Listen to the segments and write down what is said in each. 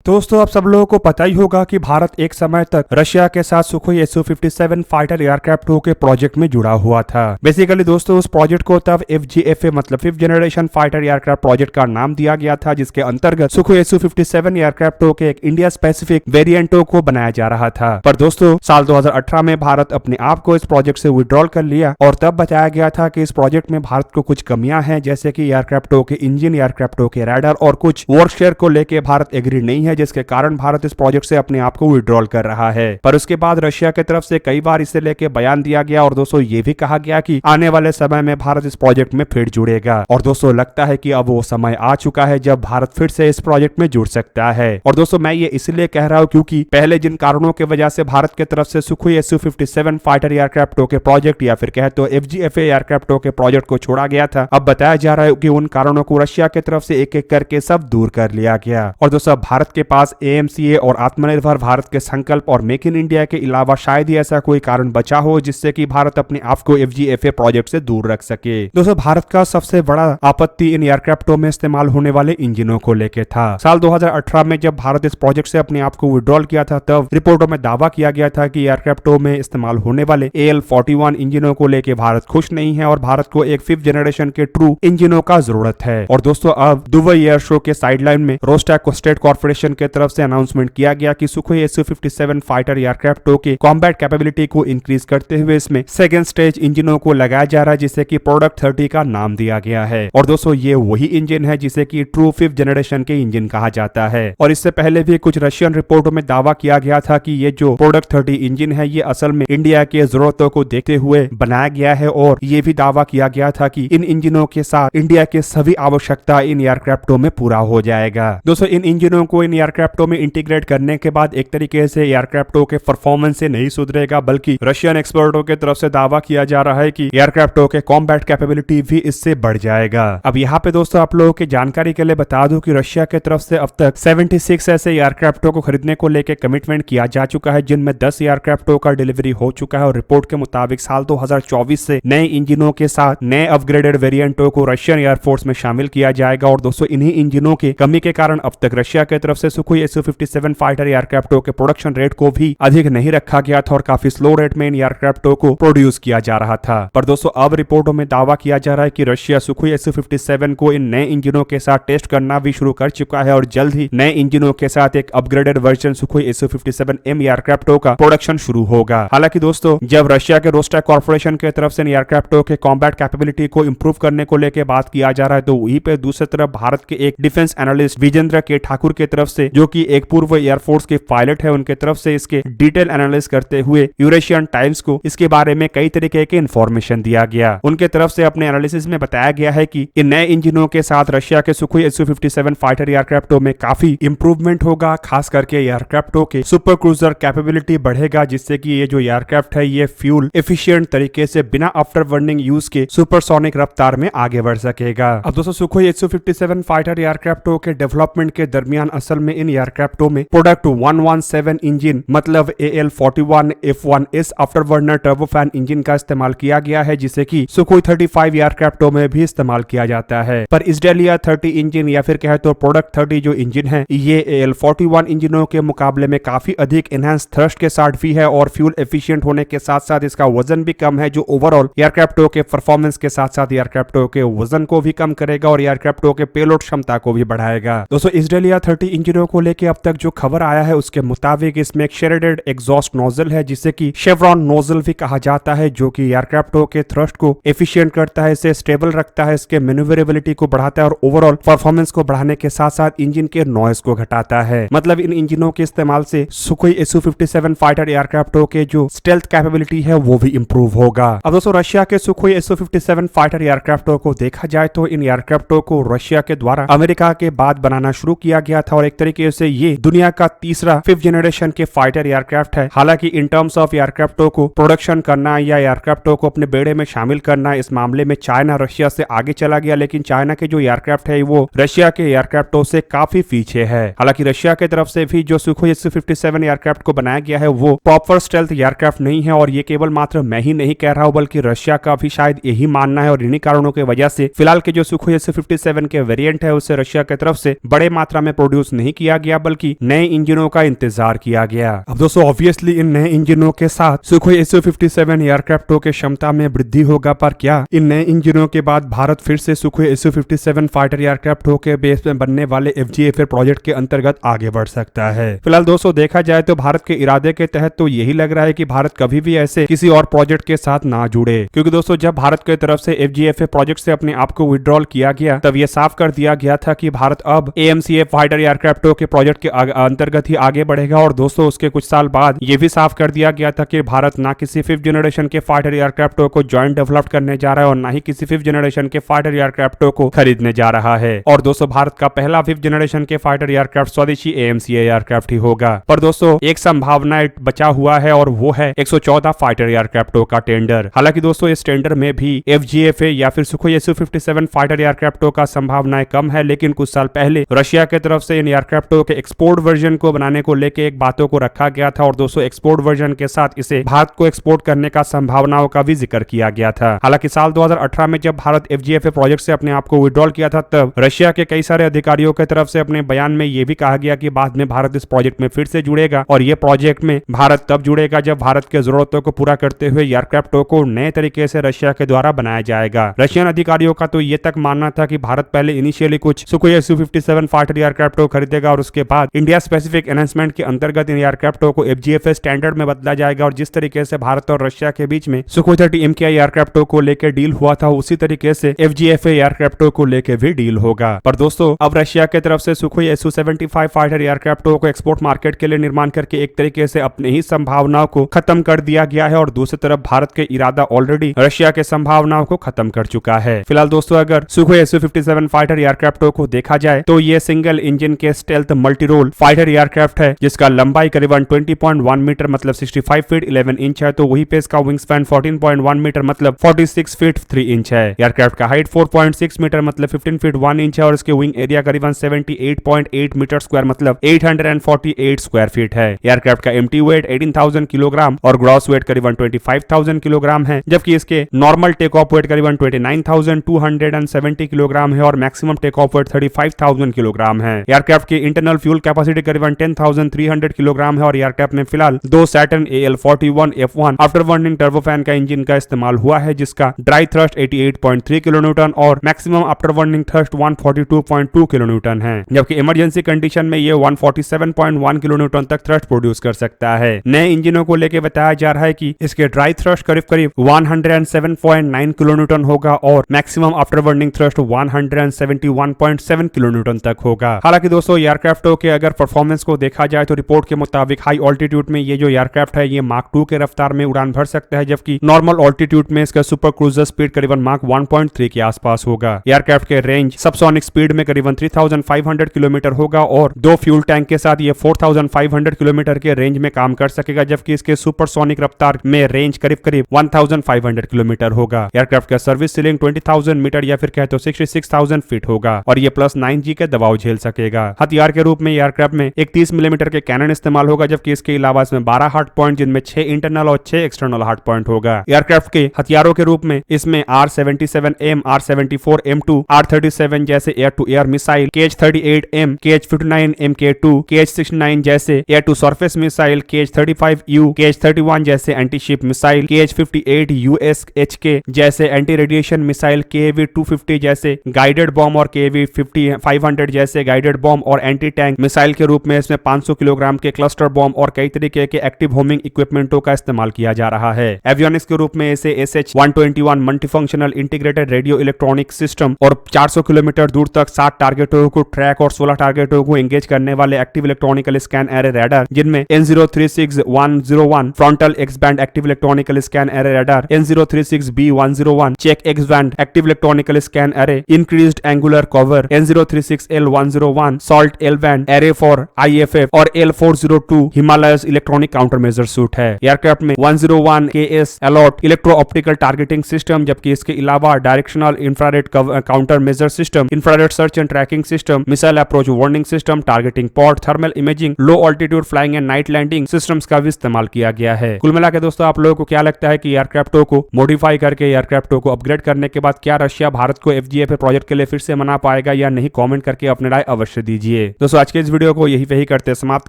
दोस्तों अब सब लोगों को पता ही होगा कि भारत एक समय तक रशिया के साथ सुखोई Su-57 फाइटर एयरक्राफ्ट के प्रोजेक्ट में जुड़ा हुआ था। बेसिकली दोस्तों उस प्रोजेक्ट को तब FGFA मतलब fifth generation fighter aircraft project का नाम दिया गया था, जिसके अंतर्गत सुखोई Su-57 एयरक्राफ्ट के एक इंडिया स्पेसिफिक वेरिएंटों को बनाया जा रहा था। पर दोस्तों साल 2018 में भारत अपने आप को इस प्रोजेक्ट से विड्रॉल कर लिया और तब बताया गया था कि इस प्रोजेक्ट में भारत को कुछ कमियां हैं, जैसे कि एयरक्राफ्टों के इंजन, एयरक्राफ्टों के रैडर और कुछ वर्क शेयर को लेकर भारत एग्री नहीं है, जिसके कारण भारत इस प्रोजेक्ट से अपने आप को विड्रॉल कर रहा है। पर उसके बाद रशिया की तरफ से कई बार इसे लेके बयान दिया गया और दोस्तों ये भी कहा गया कि आने वाले समय में भारत इस प्रोजेक्ट में फिर जुड़ेगा। और दोस्तों लगता है कि अब वो समय आ चुका है जब भारत फिर से इस प्रोजेक्ट में जुड़ सकता है। और दोस्तों मैं ये इसलिए कह रहा हूं क्योंकि पहले जिन कारणों की वजह से भारत की तरफ से सुखोई Su-57 फाइटर एयरक्राफ्टों के प्रोजेक्ट या फिर कहे तो FGFA एयरक्राफ्टों के प्रोजेक्ट को छोड़ा गया था, अब बताया जा रहा है कि उन कारणों को रशिया की तरफ से एक एक करके सब दूर कर लिया गया। और दोस्तों भारत के पास AMCA और आत्मनिर्भर भारत के संकल्प और मेक इन इंडिया के अलावा शायद ही ऐसा कोई कारण बचा हो जिससे कि भारत अपने आप को FGFA प्रोजेक्ट से दूर रख सके। दोस्तों भारत का सबसे बड़ा आपत्ति इन एयरक्राफ्टों में इस्तेमाल होने वाले इंजनों को लेकर था। साल 2018 में जब भारत इस प्रोजेक्ट से अपने आप को विड्रॉल किया था, तब रिपोर्टों में दावा किया गया था कि एयरक्राफ्टों में इस्तेमाल होने वाले AL-41 इंजनों को लेकर भारत खुश नहीं है और भारत को एक फिफ्थ जनरेशन के ट्रू इंजनों का जरूरत है। और दोस्तों अब दुबई एयर शो के साइडलाइन में रोस्टैक स्टेट कॉर्पोरेशन की तरफ से अनाउंसमेंट किया गया कि सुखोई Su-57 फाइटर एयरक्राफ्टों के कॉम्बैट कैपेबिलिटी को इंक्रीज करते हुए इसमें सेकेंड स्टेज इंजनों को लगाया जा रहा है, जिसे कि प्रोडक्ट 30 का नाम दिया गया है। और दोस्तों ये वही इंजन है जिसे कि ट्रू फिफ्थ जनरेशन के इंजन कहा जाता है। और इससे पहले भी कुछ रशियन रिपोर्टों में दावा किया गया था कि ये जो प्रोडक्ट 30 इंजन है ये असल में इंडिया के जरूरतों को देखते हुए बनाया गया है। और ये भी दावा किया गया था कि इन इंजनों के साथ इंडिया के सभी आवश्यकता इन एयरक्राफ्टों में पूरा हो जाएगा। दोस्तों इन इंजनों को इन एयरक्राफ्टों में इंटीग्रेट करने के बाद एक तरीके से एयरक्राफ्टों के परफॉर्मेंस से नहीं सुधरेगा, बल्कि रशियन एक्सपर्टों की तरफ से दावा किया जा रहा है कि एयरक्राफ्टों के कॉम्बैट कैपेबिलिटी भी इससे बढ़ जाएगा। अब यहाँ पे दोस्तों आप लोगों की जानकारी के लिए बता दूं कि रशिया की तरफ से अब तक 76 ऐसे एयरक्राफ्टों को खरीदने को लेकर कमिटमेंट किया जा चुका है, जिनमें 10 एयरक्राफ्टों का डिलीवरी हो चुका है। और रिपोर्ट के मुताबिक साल 2024 से नए इंजनों के साथ नए अपग्रेडेड वेरिएंटों को रशियन एयरफोर्स में शामिल किया जाएगा। और दोस्तों इन्हीं इंजनों की कमी के कारण अब तक रशिया की तरफ से सुखोई Su-57 फाइटर एयरक्राफ्टों के प्रोडक्शन रेट को भी अधिक नहीं रखा गया था और काफी स्लो रेट में इन एयरक्राफ्टों को प्रोड्यूस किया जा रहा था। पर दोस्तों अब रिपोर्टों में दावा किया जा रहा है कि रशिया सुखोई Su-57 को इन नए इंजनों के साथ टेस्ट करना भी शुरू कर चुका है और जल्द ही नए इंजनों के साथ एक अपग्रेडेड वर्जन सुखोई Su-57M एयरक्राफ्टों का प्रोडक्शन शुरू होगा। हालांकि दोस्तों जब रशिया के रोस्टैक कॉर्पोरेशन की तरफ से इन एयरक्राफ्टों के कॉम्बैट कैपेबिलिटी को इंप्रूव करने को लेकर बात किया जा रहा है, तो वहीं पे दूसरी तरफ भारत के एक डिफेंस एनालिस्ट विजेंद्र के ठाकुर की तरफ से, जो कि एक पूर्व एयरफोर्स के पायलट है, उनके तरफ से इसके डिटेल एनालिसिस करते हुए यूरेशियन टाइम्स को इसके बारे में कई तरीके के इंफॉर्मेशन दिया गया। उनके तरफ से अपने एनालिसिस में बताया गया है कि इन नए इंजनों के साथ रशिया के सुखोई Su-57 फाइटर एयरक्राफ्टों में काफी इंप्रूवमेंट होगा, खास करके एयरक्राफ्टों के सुपर क्रूजर कैपेबिलिटी बढ़ेगा, जिससे कि ये जो एयरक्राफ्ट है ये फ्यूल एफिशिएंट तरीके से बिना आफ्टर बर्निंग यूज के सुपरसोनिक रफ्तार में आगे बढ़ सकेगा। अब दोस्तों सुखोई Su-57 फाइटर एयरक्राफ्टों के डेवलपमेंट के दरमियान असल में इन एयरक्राफ्टों में प्रोडक्ट 117 इंजन मतलब AL-41 F1S after burner turbofan engine का इस्तेमाल किया गया है, जिसे कि सुखोई 35 एयरक्राफ्टों में भी इस्तेमाल किया जाता है। पर इसडेलिया 30 इंजन या फिर कहे तो प्रोडक्ट 30 जो इंजन है ये AL-41 इंजनों के मुकाबले में काफी अधिक एनहांस थ्रस्ट के साथ भी है और फ्यूल एफिशिएंट होने के साथ साथ इसका वजन भी कम है, जो ओवरऑल एयरक्राफ्टों के परफॉर्मेंस के साथ साथ एयरक्राफ्टों के वजन को भी कम करेगा और एयरक्राफ्टों के पेलोड क्षमता को भी बढ़ाएगा। दोस्तों इसडेलिया 30 इंजनों को लेकर अब तक जो खबर आया है उसके मुताबिक इसमें एक शेडेड एग्जॉस्ट नोजल है, जिसे कि शेवरॉन नोजल भी कहा जाता है, जो कि एयरक्राफ्टों के थ्रस्ट को एफिशिएंट करता है, इसे स्टेबल रखता है, इसके मैन्यूवरेबिलिटी को बढ़ाता है और ओवरऑल परफॉर्मेंस को बढ़ाने के साथ साथ इंजन के नॉइस को घटाता है। मतलब इन इंजनों के इस्तेमाल से सुखोई Su-57 फाइटर एयरक्राफ्टों के जो स्टेल्थ कैपेबिलिटी है वो भी इंप्रूव होगा। अब दोस्तों रशिया के सुखोई Su-57 फाइटर एयरक्राफ्टों को देखा जाए तो इन एयरक्राफ्टों को रशिया के द्वारा अमेरिका के बाद बनाना शुरू किया गया था और एक तरीके से ये दुनिया का तीसरा फिफ्थ जनरेशन के फाइटर एयरक्राफ्ट है। हालांकि इन टर्म्स ऑफ एयरक्राफ्टों को प्रोडक्शन करना या एयरक्राफ्टों को अपने बेड़े में शामिल करना, इस मामले में चाइना रशिया से आगे चला गया, लेकिन चाइना के जो एयरक्राफ्ट है वो रशिया के एयरक्राफ्टों से काफी पीछे है। हालांकि रशिया की तरफ से भी जो सुखोई Su-57 एयरक्राफ्ट को बनाया गया है वो प्रॉपर स्टेल्थ एयरक्राफ्ट नहीं है और ये केवल मात्र मैं ही नहीं कह रहा हूं बल्कि रशिया का भी शायद यही मानना है। और इन्हीं कारणों की वजह से फिलहाल के जो सुखोई Su-57 के वेरिएंट है उसे रशिया की तरफ से बड़े मात्रा में प्रोड्यूस नहीं किया गया बल्कि नए इंजनों का इंतजार किया गया। अब दोस्तों ऑब्वियसली इन नए इंजनों के साथ सुखोई Su-57 एयरक्राफ्टों के क्षमता में वृद्धि होगा, पर क्या इन नए इंजनों के बाद भारत फिर से सुखोई Su-57 फाइटर एयरक्राफ्टों के बेस में बनने वाले FGFA प्रोजेक्ट के अंतर्गत आगे बढ़ सकता है? फिलहाल दोस्तों देखा जाए तो भारत के इरादे के तहत तो यही लग रहा है कि भारत कभी भी ऐसे किसी और प्रोजेक्ट के साथ ना जुड़े, क्योंकि दोस्तों जब भारत की तरफ से FGFA प्रोजेक्ट से अपने आप को विड्रॉल किया गया तब यह साफ कर दिया गया था कि भारत अब AMCA फाइटर एयरक्राफ्टों के प्रोजेक्ट के अंतर्गत ही आगे बढ़ेगा। और दोस्तों उसके कुछ साल बाद यह भी साफ कर दिया गया था कि भारत ना किसी 5th जनरेशन के फाइटर एयरक्राफ्टों को ज्वाइंट डेवलप करने जा रहा है और ना ही किसी 5th जनरेशन के फाइटर एयरक्राफ्टों को खरीदने जा रहा है। और दोस्तों भारत का पहला 5th जनरेशन के फाइटर एयरक्राफ्ट स्वदेशी AMCA एयरक्राफ्ट ही होगा। पर दोस्तों एक संभावना बचा हुआ है और वो है 114 फाइटर एयरक्राफ्टों का टेंडर। हालांकि दोस्तों इस टेंडर में भी FGFA या फिर सुखोई Su-57 फाइटर एयरक्राफ्टों का संभावनाएं कम है, लेकिन कुछ साल पहले रशिया की तरफ से इन एयरक्राफ्टों के एक्सपोर्ट वर्जन को बनाने को लेके एक बातों को रखा गया था। और दोस्तों एक्सपोर्ट वर्जन के साथ इसे भारत को एक्सपोर्ट करने का संभावनाओं का भी जिक्र किया गया था। हालांकि साल 2018 में जब भारत FGFA प्रोजेक्ट से अपने आप को विड्रॉल किया था तब रशिया के कई सारे अधिकारियों की तरफ से अपने बयान में यह भी कहा गया कि बाद में भारत इस प्रोजेक्ट में फिर से जुड़ेगा और ये प्रोजेक्ट में भारत तब जुड़ेगा जब भारत के जरूरतों को पूरा करते हुए एयरक्राफ्टों को नए तरीके से रशिया के द्वारा बनाया जाएगा। रशियन अधिकारियों का तो ये तक मानना था कि भारत पहले इनिशियली कुछ सुखोई Su-57 फाइटर एयरक्राफ्टों खरीदेगा और उसके बाद इंडिया स्पेसिफिक एनहांसमेंट के अंतर्गत इन एयरक्राफ्टों को FGFA स्टैंडर्ड में बदला जाएगा। और जिस तरीके से भारत और रशिया के बीच में सुखोई 30 MKI एयरक्राफ्टों को लेकर डील हुआ था उसी तरीके से FGFA एयरक्राफ्टों को लेकर भी डील होगा। पर दोस्तों अब रशिया की तरफ से सुखोई Su-75 फाइटर एयरक्राफ्टों को एक्सपोर्ट मार्केट के लिए निर्माण करके एक तरीके से अपने ही संभावनाओं को खत्म कर दिया गया है और दूसरी तरफ भारत के इरादा ऑलरेडी रशिया के संभावनाओं को खत्म कर चुका है। फिलहाल दोस्तों अगर सुखोई Su-57 फाइटर एयरक्राफ्टों को देखा जाए तो ये सिंगल इंजन के stealth multi role fighter aircraft है जिसका लंबाई करीबन 20.1 मीटर मतलब 65 फीट 11 इंच है। तो वही पे इसका विंग स्पैन 14.1 मीटर मतलब 46 फीट 3 इंच है। एयरक्राफ्ट का हाइट 4.6 मीटर मतलब 15 फीट 1 इंच है और इसके विंग एरिया करीबन 78.8 मीटर स्क्वायर मतलब 848 स्क्वायर फीट है। एयरक्राफ्ट का एम्प्टी वेट 18,000 किलोग्राम और ग्रॉस वेट करीबन 25,000 किलोग्राम है, जबकि इसके नॉर्मल टेक ऑफ वेट करीबन 29,270 किलोग्राम है और maximum take off weight 35,000 kilogram है। एयरक्राफ्ट की इंटरनल फ्यूल कैपेसिटी करीबन 10,300 किलोग्राम है और एयरक्राफ्ट में फिलहाल 2 Saturn AL41 F1 after burning turbofan का इंजन का इस्तेमाल हुआ है जिसका ड्राई थ्रस्ट 88.3 किलोन्यूटन और maximum after burning thrust 142.2 kilonewton है, जबकि इमरजेंसी कंडीशन में ये 147.1 किलोन्यूटन तक थ्रस्ट प्रोड्यूस कर सकता है। नए इंजनों को लेकर बताया जा रहा है कि इसके ड्राई थ्रस्ट करीब 107.9 किलोन्यूटन होगा और maximum after burning thrust 171.7 kilonewton तक होगा। हालांकि दोस्तों एयरक्राफ्टों के अगर परफॉर्मेंस को देखा जाए तो रिपोर्ट के मुताबिक हाई ऑल्टीट्यूड में ये जो एयरक्राफ्ट है ये माक 2 के रफ्तार में उड़ान भर सकता है, जबकि नॉर्मल ऑल्टीट्यूड में इसका सुपर क्रूजर स्पीड करीबन माक 1.3 के आसपास होगा। एयरक्राफ्ट के रेंज सबसोनिक स्पीड में करीबन 3,500 किलोमीटर होगा और 2 फ्यूल टैंक के साथ ये 4,500 किलोमीटर के रेंज में काम कर सकेगा, जबकि इसके सुपरसोनिक रफ्तार में रेंज करीब 1,500 किलोमीटर होगा। एयरक्राफ्ट का सर्विस सीलिंग 20,000 मीटर या फिर कहते 66,000 फीट होगा और ये प्लस 9G के दबाव झेल सकेगा। हथियार के रूप में एयरक्राफ्ट में एक 30 मिलीमीटर के कैनन इस्तेमाल होगा, जबकि इसके अलावा इसमें 12 हार्ड पॉइंट जिनमें 6 इंटरनल और 6 एक्सटर्नल हार्ड पॉइंट होगा। एयरक्राफ्ट के हथियारों के रूप में इसमें R-77M, R-74M2, R-37 जैसे air to air missile, KH-38M, KH-59 MK2, KH-69 जैसे air to surface missile, KH-35U, KH-31 जैसे एंटी-शिप मिसाइल, KH-58 USHK जैसे एंटी रेडिएशन मिसाइल, KAV-250 जैसे गाइडेड बॉम्ब और KAV-500 जैसे गाइडेड बॉम्ब और एंटी टैंक मिसाइल के रूप में इसमें 500 किलोग्राम के क्लस्टर बॉम्ब और कई तरीके के एक्टिव होमिंग इक्विपमेंटों का इस्तेमाल किया जा रहा है। एवियोनिक्स के रूप में इसे SH-121 multifunctional integrated radio electronic system और 400 किलोमीटर दूर तक 7 टारगेटों को ट्रैक और 16 टारगेटों को एंगेज करने वाले active electronical scan array radar जिनमें N036101 frontal X band active electronical scan array radar, N036B101 cheek X band active electronical scan array, increased angular cover, N036L101 slat L band array for IFF और L402 Himalayas electronic counter measure suite है। Aircraft में 101 KS अलॉट electro optical targeting system, जबकि इसके अलावा directional infrared counter measure system, infrared search and tracking system, missile approach warning system, targeting pod, thermal imaging, low altitude flying and night landing systems का भी इस्तेमाल किया गया है। कुल मिलाकर दोस्तों आप लोगों को क्या लगता है कि एयरक्राफ्टों को मॉडिफाई करके एयरक्राफ्टों को अपग्रेड करने के बाद क्या रशिया भारत को FGFA प्रोजेक्ट के लिए फिर से मना पाएगा या नहीं? कमेंट करके अपनी राय अवश्य दीजिए। दोस्तों आज के इस वीडियो को यही करते समाप्त,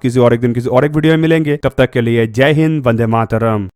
किसी और एक दिन किसी और एक वीडियो में मिलेंगे, तब तक के लिए जय हिंद, वंदे मातरम।